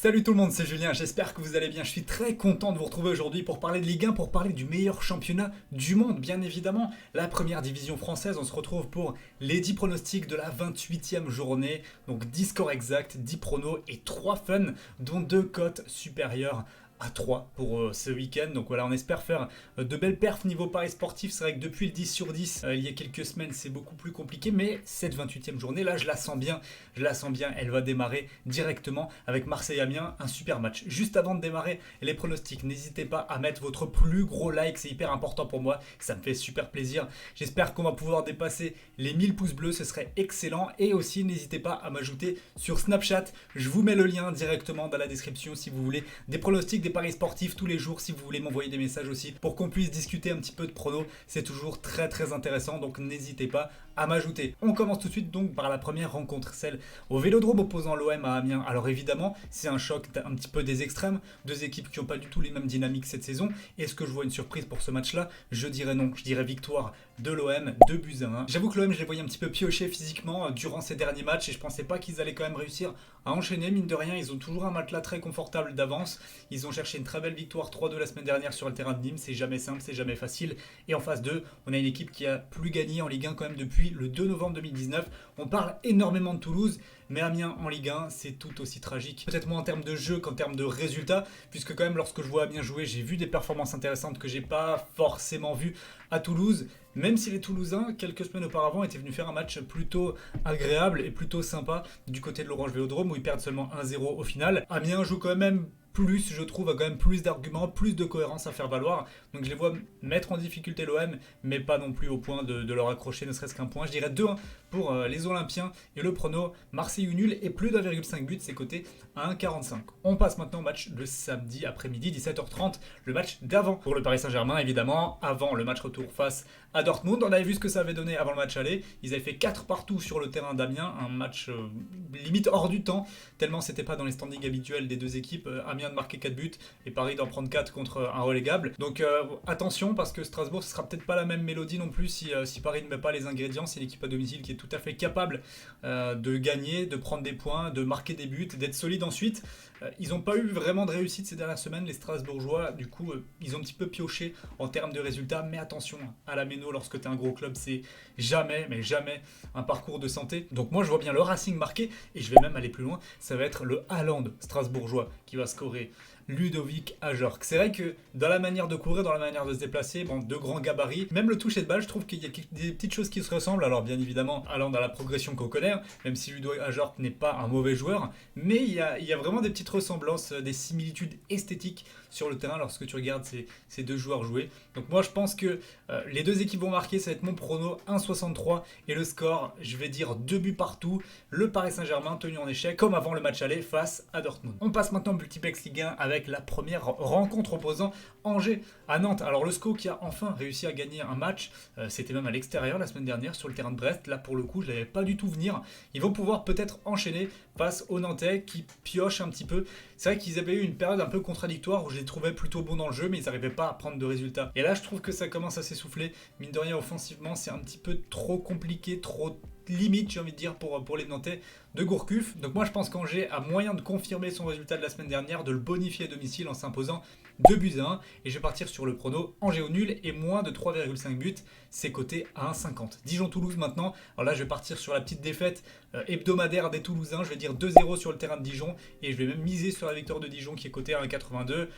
Salut tout le monde, c'est Julien, j'espère que vous allez bien. Je suis très content de vous retrouver aujourd'hui pour parler de Ligue 1, pour parler du meilleur championnat du monde, bien évidemment. La première division française, on se retrouve pour les 10 pronostics de la 28e journée. Donc 10 scores exacts, 10 pronos et 3 fun, dont 2 cotes supérieures à 3 pour ce week-end. Donc voilà, on espère faire de belles perfs niveau paris sportif. C'est vrai que depuis le 10 sur 10, il y a quelques semaines, c'est beaucoup plus compliqué. Mais cette 28e journée, là, je la sens bien. Je la sens bien. Elle va démarrer directement avec Marseille-Amiens. Un super match. Juste avant de démarrer les pronostics, n'hésitez pas à mettre votre plus gros like. C'est hyper important pour moi. Ça me fait super plaisir. J'espère qu'on va pouvoir dépasser les 1000 pouces bleus. Ce serait excellent. Et aussi, n'hésitez pas à m'ajouter sur Snapchat. Je vous mets le lien directement dans la description si vous voulez des pronostics, des paris sportifs tous les jours. Si vous voulez m'envoyer des messages aussi pour qu'on puisse discuter un petit peu de pronos, c'est toujours très très intéressant, donc n'hésitez pas à m'ajouter. On commence tout de suite donc par la première rencontre, celle au Vélodrome opposant l'OM à Amiens. Alors évidemment, c'est un choc un petit peu des extrêmes, deux équipes qui n'ont pas du tout les mêmes dynamiques cette saison. Est-ce que je vois une surprise pour ce match-là? Je dirais non, je dirais victoire de l'OM, 2-1. J'avoue que l'OM, je les voyais un petit peu piocher physiquement durant ces derniers matchs et je pensais pas qu'ils allaient quand même réussir à enchaîner. Mine de rien, ils ont toujours un matelas très confortable d'avance. Ils ont cherché une très belle victoire 3-2 la semaine dernière sur le terrain de Nîmes. C'est jamais simple, c'est jamais facile. Et en phase 2, on a une équipe qui a plus gagné en Ligue 1 quand même depuis le 2 novembre 2019. On parle énormément de Toulouse, mais Amiens en Ligue 1, c'est tout aussi tragique. Peut-être moins en termes de jeu qu'en termes de résultats, puisque quand même lorsque je vois Amiens jouer, j'ai vu des performances intéressantes que j'ai pas forcément vues à Toulouse. Même si les Toulousains, quelques semaines auparavant, étaient venus faire un match plutôt agréable et plutôt sympa du côté de l'Orange Vélodrome, où ils perdent seulement 1-0 au final. Amiens joue quand même plus, je trouve, a quand même plus d'arguments, plus de cohérence à faire valoir. Donc je les vois mettre en difficulté l'OM, mais pas non plus au point de leur accrocher ne serait-ce qu'un point. Je dirais 2-1 pour les Olympiens et le prono Marseille nul et plus d'1,5 but, c'est coté à 1,45. On passe maintenant au match de samedi après-midi, 17h30, le match d'avant pour le Paris Saint-Germain, évidemment, avant le match retour face à Dortmund. On avait vu ce que ça avait donné avant le match aller. Ils avaient fait 4 partout sur le terrain d'Amiens, un match limite hors du temps, tellement c'était pas dans les standings habituels des deux équipes. Amiens de marquer 4 buts et Paris d'en prendre 4 contre un relégable. Donc attention, parce que Strasbourg, ce sera peut-être pas la même mélodie non plus si Paris ne met pas les ingrédients. C'est une équipe à domicile qui est tout à fait capable de gagner, de prendre des points, de marquer des buts, d'être solide ensuite. Ils n'ont pas eu vraiment de réussite ces dernières semaines, les Strasbourgeois. Du coup, ils ont un petit peu pioché en termes de résultats. Mais attention, à la méno, lorsque tu es un gros club, c'est jamais, mais jamais un parcours de santé. Donc moi, je vois bien le Racing marquer. Et je vais même aller plus loin. Ça va être le Haaland strasbourgeois qui va scorer. Ludovic Ajorc. C'est vrai que dans la manière de courir, dans la manière de se déplacer, bon, de grands gabarits, même le toucher de balle, je trouve qu'il y a des petites choses qui se ressemblent. Alors bien évidemment, allant dans la progression qu'on connaît, même si Ludovic Ajorc n'est pas un mauvais joueur, mais il y a vraiment des petites ressemblances, des similitudes esthétiques sur le terrain lorsque tu regardes ces deux joueurs jouer. Donc moi je pense que les deux équipes vont marquer, ça va être mon prono 1,63 et le score, je vais dire 2 buts partout. Le Paris Saint-Germain tenu en échec, comme avant le match aller face à Dortmund. On passe maintenant au Multiplex Ligue 1 avec la première rencontre opposant Angers à Nantes. Alors le SCO qui a enfin réussi à gagner un match, c'était même à l'extérieur la semaine dernière sur le terrain de Brest. Là pour le coup je ne l'avais pas du tout venir. Ils vont pouvoir peut-être enchaîner face aux Nantais qui piochent un petit peu. C'est vrai qu'ils avaient eu une période un peu contradictoire où je les trouvais plutôt bons dans le jeu, mais ils n'arrivaient pas à prendre de résultats. Et là je trouve que ça commence à s'essouffler. Mine de rien, offensivement c'est un petit peu trop compliqué, trop limite, j'ai envie de dire, pour les Nantais de Gourcuff. Donc moi je pense qu'Angers a moyen de confirmer son résultat de la semaine dernière, de le bonifier à domicile en s'imposant 2-1. Et je vais partir sur le prono Angers au nul et moins de 3,5 buts. C'est coté à 1,50. Dijon-Toulouse maintenant. Alors là je vais partir sur la petite défaite hebdomadaire des Toulousains. Je vais dire 2-0 sur le terrain de Dijon. Et je vais même miser sur la victoire de Dijon qui est cotée à 1,82.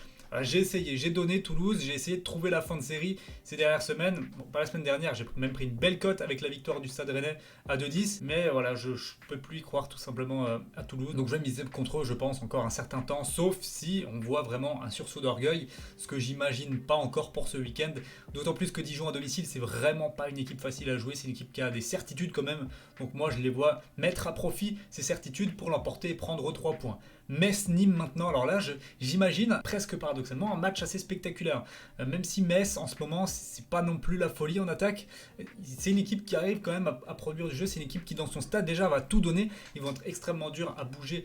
J'ai essayé, j'ai donné Toulouse, j'ai essayé de trouver la fin de série ces dernières semaines. Bon, pas la semaine dernière, j'ai même pris une belle cote avec la victoire du Stade Rennais à 2,10. Mais voilà, je ne peux plus y croire tout simplement à Toulouse. Donc je vais miser contre eux, je pense, encore un certain temps. Sauf si on voit vraiment un sursaut d'orgueil. Ce que j'imagine pas encore pour ce week-end. D'autant plus que Dijon à domicile, c'est vraiment pas une équipe facile à jouer. C'est une équipe qui a des certitudes quand même. Donc moi, je les vois mettre à profit ces certitudes pour l'emporter et prendre 3 points. Metz-Nîmes maintenant, alors là j'imagine presque paradoxalement un match assez spectaculaire, même si Metz en ce moment c'est pas non plus la folie en attaque, c'est une équipe qui arrive quand même à produire du jeu, c'est une équipe qui dans son stade déjà va tout donner, ils vont être extrêmement durs à bouger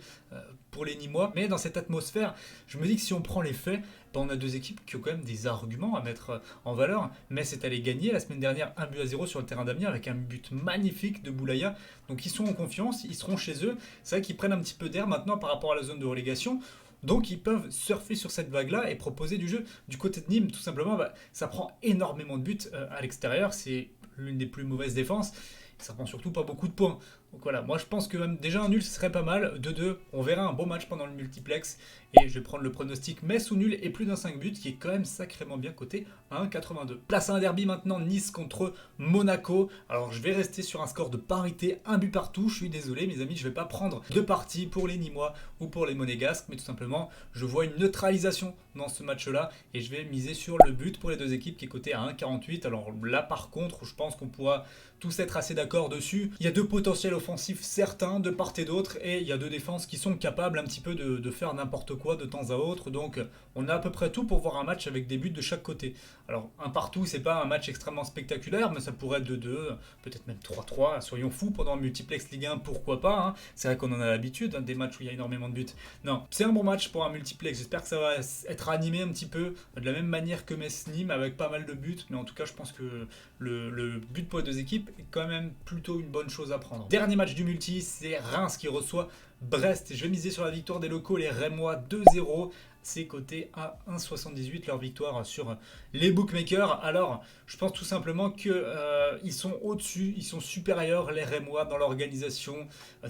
pour les Nîmois, mais dans cette atmosphère je me dis que si on prend les faits, on a deux équipes qui ont quand même des arguments à mettre en valeur. Metz est allé gagner la semaine dernière 1-0 sur le terrain d'Amiens avec un but magnifique de Boulaya. Donc ils sont en confiance, ils seront chez eux. C'est vrai qu'ils prennent un petit peu d'air maintenant par rapport à la zone de relégation. Donc ils peuvent surfer sur cette vague-là et proposer du jeu. Du côté de Nîmes, tout simplement, ça prend énormément de buts à l'extérieur. C'est l'une des plus mauvaises défenses. Ça prend surtout pas beaucoup de points. Donc voilà, moi je pense que même déjà un nul ce serait pas mal. 2-2, on verra un beau match pendant le multiplex. Et je vais prendre le pronostic Metz ou nul et plus d'un 5 buts qui est quand même sacrément bien coté à 1,82. Place à un derby maintenant, Nice contre Monaco. Alors je vais rester sur un score de parité, un but partout. Je suis désolé mes amis, je vais pas prendre de parti pour les Nîmois ou pour les Monégasques. Mais tout simplement, je vois une neutralisation dans ce match-là. Et je vais miser sur le but pour les deux équipes qui est coté à 1,48. Alors là par contre, je pense qu'on pourra tous être assez d'accord dessus. Il y a deux potentiels offensifs certains de part et d'autre. Et il y a deux défenses qui sont capables un petit peu de faire n'importe quoi de temps à autre, donc on a à peu près tout pour voir un match avec des buts de chaque côté. Alors un partout, c'est pas un match extrêmement spectaculaire, mais ça pourrait être 2-2, peut-être même 3-3, soyons fous pendant le multiplex Ligue 1, pourquoi pas, hein. C'est vrai qu'on en a l'habitude, hein, des matchs où il y a énormément de buts. Non, c'est un bon match pour un multiplex, j'espère que ça va être animé un petit peu, de la même manière que Metz-Nîmes, avec pas mal de buts, mais en tout cas je pense que le but pour les deux équipes est quand même plutôt une bonne chose à prendre. Dernier match du multi, c'est Reims qui reçoit Brest. Je vais miser sur la victoire des locaux, les Rémois 2-0. C'est coté à 1,78 leur victoire sur les bookmakers. Alors, je pense tout simplement qu'ils sont au-dessus, ils sont supérieurs, les Rémois, dans l'organisation,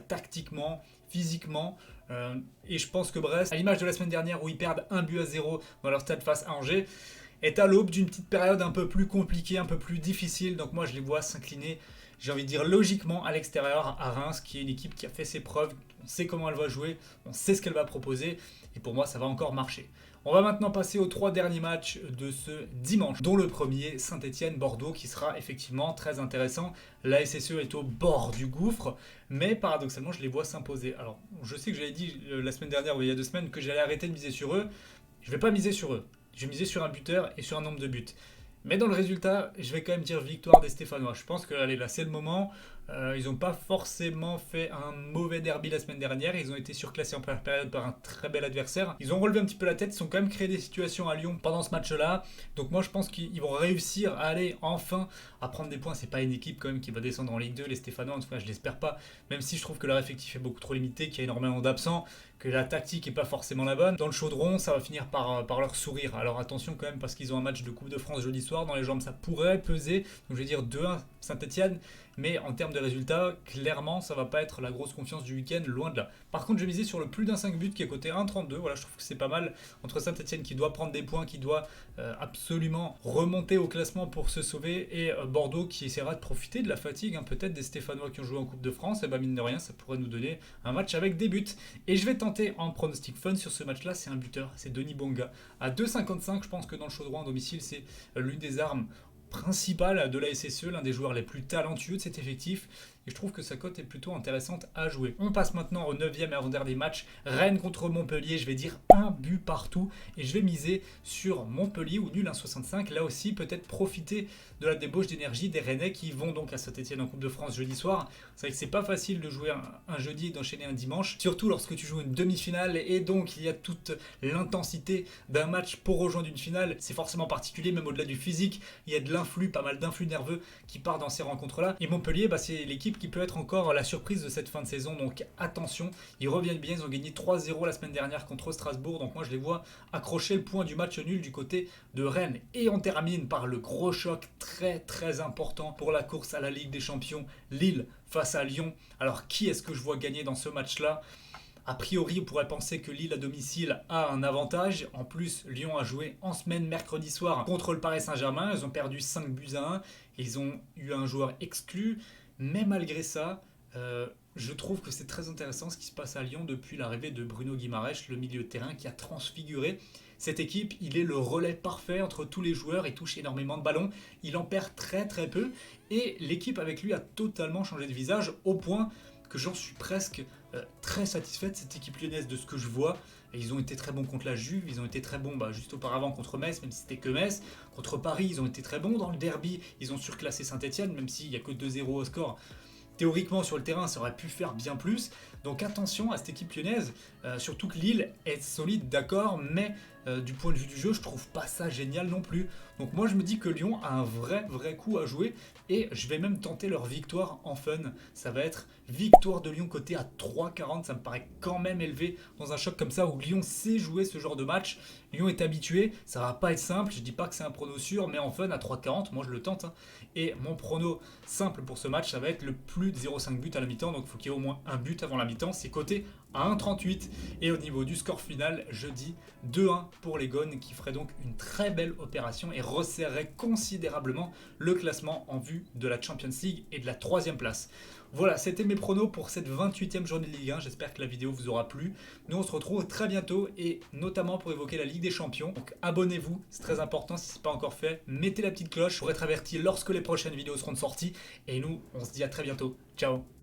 tactiquement, physiquement. Et je pense que Brest, à l'image de la semaine dernière où ils perdent 1-0 dans leur stade face à Angers, est à l'aube d'une petite période un peu plus compliquée, un peu plus difficile. Donc moi, je les vois s'incliner, j'ai envie de dire logiquement, à l'extérieur, à Reims, qui est une équipe qui a fait ses preuves. On sait comment elle va jouer, on sait ce qu'elle va proposer, et pour moi, ça va encore marcher. On va maintenant passer aux 3 derniers matchs de ce dimanche, dont le premier, Saint-Etienne-Bordeaux, qui sera effectivement très intéressant. La SSE est au bord du gouffre, mais paradoxalement, je les vois s'imposer. Alors, je sais que j'avais dit la semaine dernière ou il y a 2 semaines que j'allais arrêter de miser sur eux. Je ne vais pas miser sur eux. Je vais miser sur un buteur et sur un nombre de buts. Mais dans le résultat, je vais quand même dire victoire des Stéphanois. Je pense que allez, là, c'est le moment. Ils n'ont pas forcément fait un mauvais derby la semaine dernière. Ils ont été surclassés en première période par un très bel adversaire. Ils ont relevé un petit peu la tête. Ils ont quand même créé des situations à Lyon pendant ce match-là. Donc moi, je pense qu'ils vont réussir à aller enfin à prendre des points. C'est pas une équipe quand même qui va descendre en Ligue 2. Les Stéphanois, en tout cas, je l'espère pas. Même si je trouve que leur effectif est beaucoup trop limité, qu'il y a énormément d'absents, que la tactique est pas forcément la bonne. Dans le chaudron, ça va finir par leur sourire. Alors attention quand même parce qu'ils ont un match de Coupe de France jeudi soir. Dans les jambes, ça pourrait peser. Donc je vais dire 2-1 Saint-Etienne. Mais en termes de résultats, clairement, ça va pas être la grosse confiance du week-end, loin de là. Par contre, je vais miser sur le plus d'un 5 buts qui est coté 1,32. Voilà, je trouve que c'est pas mal entre Saint-Etienne qui doit prendre des points, qui doit absolument remonter au classement pour se sauver, et Bordeaux qui essaiera de profiter de la fatigue, hein, peut-être des Stéphanois qui ont joué en Coupe de France. Et bah mine de rien, ça pourrait nous donner un match avec des buts. Et je vais tenter en pronostic fun sur ce match-là, c'est un buteur, c'est Denis Bonga. À 2,55, je pense que dans le chaudron à domicile, c'est l'une des armes principal de la SSE, l'un des joueurs les plus talentueux de cet effectif, et je trouve que sa cote est plutôt intéressante à jouer. On passe maintenant au 9e et avant-dernier match, Rennes contre Montpellier. Je vais dire un but partout et je vais miser sur Montpellier ou nul 1,65. Là aussi, peut-être profiter de la débauche d'énergie des Rennais qui vont donc à Saint-Etienne en Coupe de France jeudi soir. C'est vrai que c'est pas facile de jouer un jeudi et d'enchaîner un dimanche, surtout lorsque tu joues une demi-finale, et donc il y a toute l'intensité d'un match pour rejoindre une finale. C'est forcément particulier, même au-delà du physique, il y a de l'influx, pas mal d'influx nerveux qui part dans ces rencontres-là. Et Montpellier, c'est l'équipe qui peut être encore la surprise de cette fin de saison, donc attention, ils reviennent bien, ils ont gagné 3-0 la semaine dernière contre Strasbourg, donc moi je les vois accrocher le point du match nul du côté de Rennes. Et on termine par le gros choc très très important pour la course à la Ligue des Champions, Lille face à Lyon. Alors qui est-ce que je vois gagner dans ce match-là ? A priori, on pourrait penser que Lille à domicile a un avantage. En plus, Lyon a joué en semaine mercredi soir contre le Paris Saint-Germain. Ils ont perdu 5-1. Ils ont eu un joueur exclu. Mais malgré ça, je trouve que c'est très intéressant ce qui se passe à Lyon depuis l'arrivée de Bruno Guimaraes, le milieu de terrain qui a transfiguré cette équipe. Il est le relais parfait entre tous les joueurs, il touche énormément de ballons, il en perd très très peu, et l'équipe avec lui a totalement changé de visage au point que j'en suis presque très satisfait de cette équipe lyonnaise, de ce que je vois. Et ils ont été très bons contre la Juve, ils ont été très bons juste auparavant contre Metz, même si c'était que Metz. Contre Paris, ils ont été très bons. Dans le derby, ils ont surclassé Saint-Etienne, même s'il n'y a que 2-0 au score. Théoriquement, sur le terrain, ça aurait pu faire bien plus. Donc attention à cette équipe lyonnaise, surtout que Lille est solide, d'accord, mais du point de vue du jeu, je trouve pas ça génial non plus. Donc moi je me dis que Lyon a un vrai coup à jouer et je vais même tenter leur victoire en fun. Ça va être victoire de Lyon côté à 3,40, ça me paraît quand même élevé dans un choc comme ça où Lyon sait jouer ce genre de match. Lyon est habitué, ça va pas être simple, je dis pas que c'est un prono sûr, mais en fun à 3,40, moi je le tente. Hein. Et mon prono simple pour ce match, ça va être le plus de 0,5 buts à la mi-temps, donc il faut qu'il y ait au moins un but avant la mi-temps, c'est coté à 1,38. Et au niveau du score final, je dis 2-1 pour les Gones qui ferait donc une très belle opération et resserrerait considérablement le classement en vue de la Champions League et de la 3e place. Voilà, c'était mes pronos pour cette 28e journée de Ligue 1. J'espère que la vidéo vous aura plu. Nous, on se retrouve très bientôt et notamment pour évoquer la Ligue des Champions. Donc abonnez-vous, c'est très important si ce n'est pas encore fait. Mettez la petite cloche pour être averti lorsque les prochaines vidéos seront sorties. Et nous, on se dit à très bientôt. Ciao!